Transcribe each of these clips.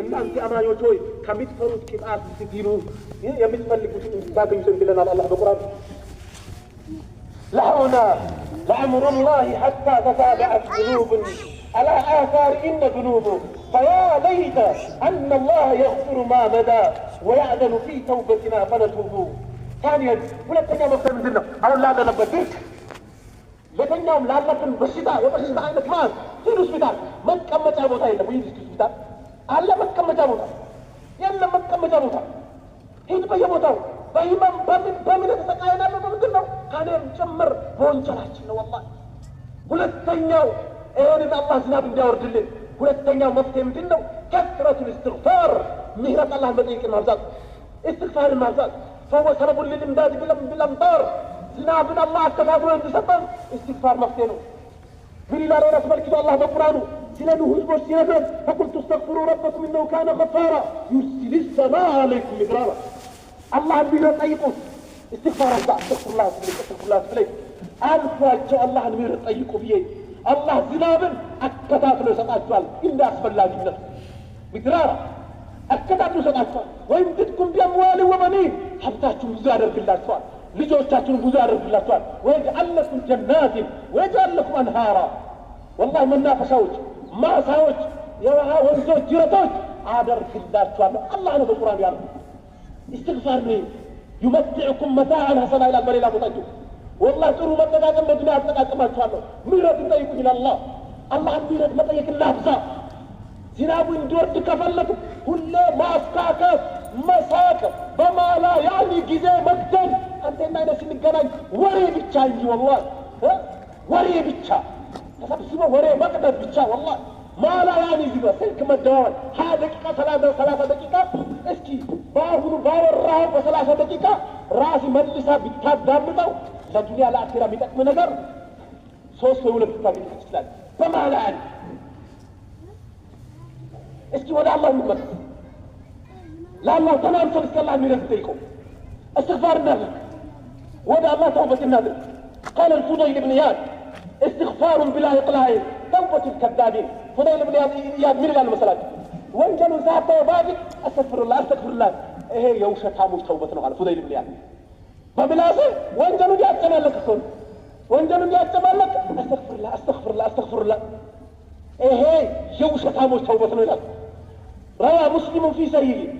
እናንተ አማኞች ሆይ ከሚትፈሩት ቅጣት ስትድኑ የምትፈልጉትን እንድታገኙ ዘንድ ይለናል አላህ በቁርአን። لهونا لعمر الله حتى تتابعت قلوب على آثارهن ذنوب فيا ليت أن الله يغفر ما مدى ويعدل في توبتنا فنتوب. ثانيا ሁለተኛው መፍትሄ ምንድን ነው? አሁን ላለንበት ድርቅ ለተኛውም ላለብን በሽታ የበሽታ አይነት ማለት ሂድ ሆስፒታል መቀመጫ ቦታ የለም። ሂድ ሆስፒታል አለ መቀመጫ ቦታ የለም። መቀመጫ ቦታ ሂድ በየቦታው በህመም በምን ተሰቃየን ያለው በምንድን ነው? ከእኔም ጭምር በወንጀላችን ነው ወላሂ። ሁለተኛው ይህንን አላህ ዝናብ እንዲያወርድልን ሁለተኛው መፍትሄ ምንድን ነው? ከስረቱል እስትግፋር ምህረት አላህን መጠየቅን ማብዛት፣ እስትግፋርን ማብዛት። ፈወ ሰበቡን ልልምዳድ ቢልአምጣር ዝናብን አላህ አከታትሎ እንዲሰጠን እስትግፋር መፍትሄ ነው። ምን ይላል ሆነ ተመልክቶ አላህ በቁርአኑ ስለ ኑህ ህዝቦች ሲነግረን ፈቁልቱ እስተግፊሩ ረበኩም ኢነሁ ካነ ገፋራ ዩርሲሊ ሰማአ ዐለይኩም ሚድራራ። አላህን ምህረት ጠይቁት። እስትግፋር አብዛ። አስተግፊሩላህ ብለኝ አልፏቸው አላህን ምህረት ጠይቁ ብዬ አላህ ዝናብን አከታትሎ ይሰጣችኋል። እንደ አስፈላጊነቱ ሚድራራ አከታትሎ ይሰጣችኋል። ወይም ድትኩም ቢአምዋል ወበኒን ሀብታችሁን ብዙ ያደርግላችኋል፣ ልጆቻችሁን ብዙ ያደርግላችኋል። ወየጅዐል ለኩም ጀናትን ወየጅዐል ለኩም አንሃራ። ወላሂ መናፈሻዎች፣ ማሳዎች፣ የውሃ ወንዞች፣ ጅረቶች አደርግላችኋለሁ አላህ ነው በቁርአን ያለው። استغفار لي يمتعكم متاعا حسنا الى البريلا بطاجو والله ጥሩ መጠቃቀም በዱንያ አጠቃቀማችኋለሁ። ምህረት ጠይቁ ይላል አላህ ምህረት መጠየቅ ላብዛ። ዝናቡ እንዲወርድ ከፈለኩ ሁሌ ማስካከፍ፣ መሳቅ፣ በማላ ያኒ ጊዜ መግደል። አንተና እኔ ስንገናኝ ወሬ ብቻ እንጂ ወላሂ ወሬ ብቻ ተሰብስበ ወሬ መቅደድ ብቻ ወላሂ ማላ ያኒ ዚበ ስልክ መደዋወል 20 ደቂቃ 30 ደቂቃ እስኪ በአሁኑ ባወራው በ30 ደቂቃ ራስ መልሳ ቢታዳምጠው ለዱንያ ለአኺራ የሚጠቅም ነገር 3 ወይ 2 ታገኝ ይችላል። በማላ ያኒ እስኪ ወደ አላህ እንመለስ። ለአላህ ተናንተን እስከ አላህ ምህረት ጠይቀው استغفار النبي ودا الله توبة النبي. قال الفضيل بن إياد استغفار بلا إقلاع توبة الكذابين. فضيل بن إياد من الآن مسألة وانجلوا ذات توباتي أستغفر الله أستغفر الله إيه يوشى تاموش توبتنا على فضيل بن إياد فبلازم وانجلوا جاءت تمالك الصن وانجلوا جاءت تمالك أستغفر الله أستغفر الله أستغفر الله إيه يوشى تاموش توبتنا على. روى مسلم في سيده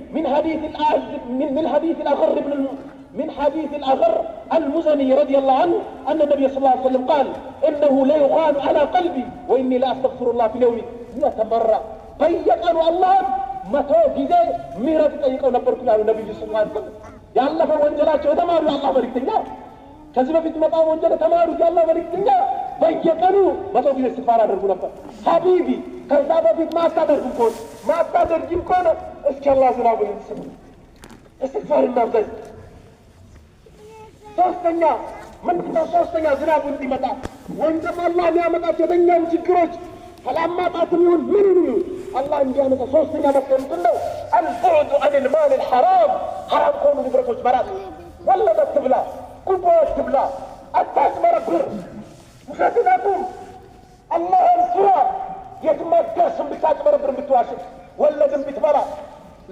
من حديث الأغر المزني رضي الله عنه أن النبي صلى الله عليه وسلم قال إنه لا يغان على قلبي وإني لا أستغفر الله في اليوم 100 مرة. طيقوا الله متى جزء ميرا تطيقوا نبرك على النبي صلى الله عليه وسلم يا الله فوانجلات وتماروا الله بركتنا كذب في مقام وانجل تماروا يا الله بركتنا طيقوا متى جزء استغفار أدركوا نبر حبيبي كذا بفيت ما أستدركم كون ما أستدركم كون اسك الله زنابه ينسبه استغفار النبي. ሶስተኛ ምንድነው? ሶስተኛ ዝናቡ እንዲመጣ ወንድም አላህ የሚያመጣቸው የትኛውም ችግሮች ካላማጣትም ይሁን ምን ይሁን አላህ እንዲያመጣ ሶስተኛ መፍትሄ ምንድነው? አልቡዕዱ አኒል ማል አልሐራም ሐራም ከሆኑ ንብረቶች መራቅ። ወለድ አትብላ፣ ጉቦ አትብላ፣ አታጭበረብር፣ ውሸትን አቁም፣ አላህን ፍራ። የትም አትደርስም ብታጭበረብር ብትዋሽት ወለድን ብትበላ።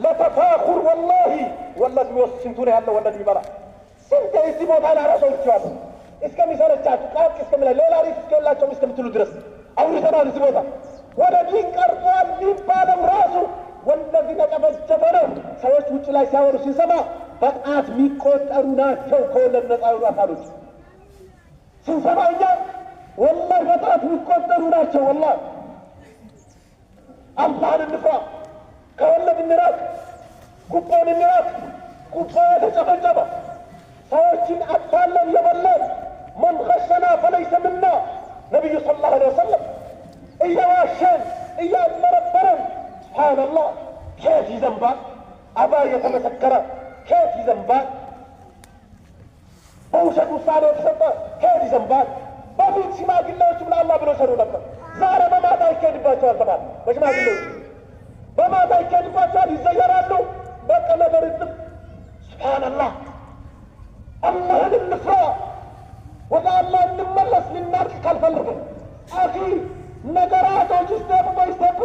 ለተፋኹር ወላሂ ወለድ የሚወስድ ስንቱ ነው ያለው ወለድ የሚበላ ስንት እዚህ ቦታ ላይ አራሰው ይችላሉ እስከሚሰለቻችሁ ቃል እስከሚላ ሌላ ሪስ እስከላቸው እስከምትሉ ድረስ አውርተናል። እዚህ ቦታ ወደ ዲን ቀርቧል የሚባለው ራሱ ወለዚህ ተጨፈጨፈ ነው። ሰዎች ውጭ ላይ ሲያወሩ ሲሰማ በጣት የሚቆጠሩ ናቸው ከወለድ ነፃ የሆኑ አካሎች ስንሰማ እኛ ወላሂ በጣት የሚቆጠሩ ናቸው። ወላሂ አላህን እንፍራ፣ ከወለድ እንራቅ፣ ጉቦን እንራቅ። ጉቦ የተጨፈጨፈ ሰዎችን አታለን የበለን መን ኸሸና ፈለይሰ ምና ነቢዩ ሰለላሁ ዐለይሂ ወሰለም እየዋሸን እያመረበረን ሱብሓነላህ ከየት ይዘንባል? አባ የተመሰከረ ከየት ይዘንባል? በውሸት ውሳኔ የተሰጠ ከየት ይዘንባል? በፊት ሽማግሌዎችም ለአላህ ብሎ ሰሩ ነበር። ዛሬ በማታ ይካሄድባቸዋል ተባለ። በሽማግሌዎች በማታ ይካሄድባቸዋል፣ ይዘየራሉ። በቃ ነገር ይጥፍ። ሱብሓነላህ አላህን እንፍራ፣ ወደ አላህ እንመለስ። ልናርቅ ካልፈለግን አኺ ነገራቶች ስቴፕ ባይ ስቴፕ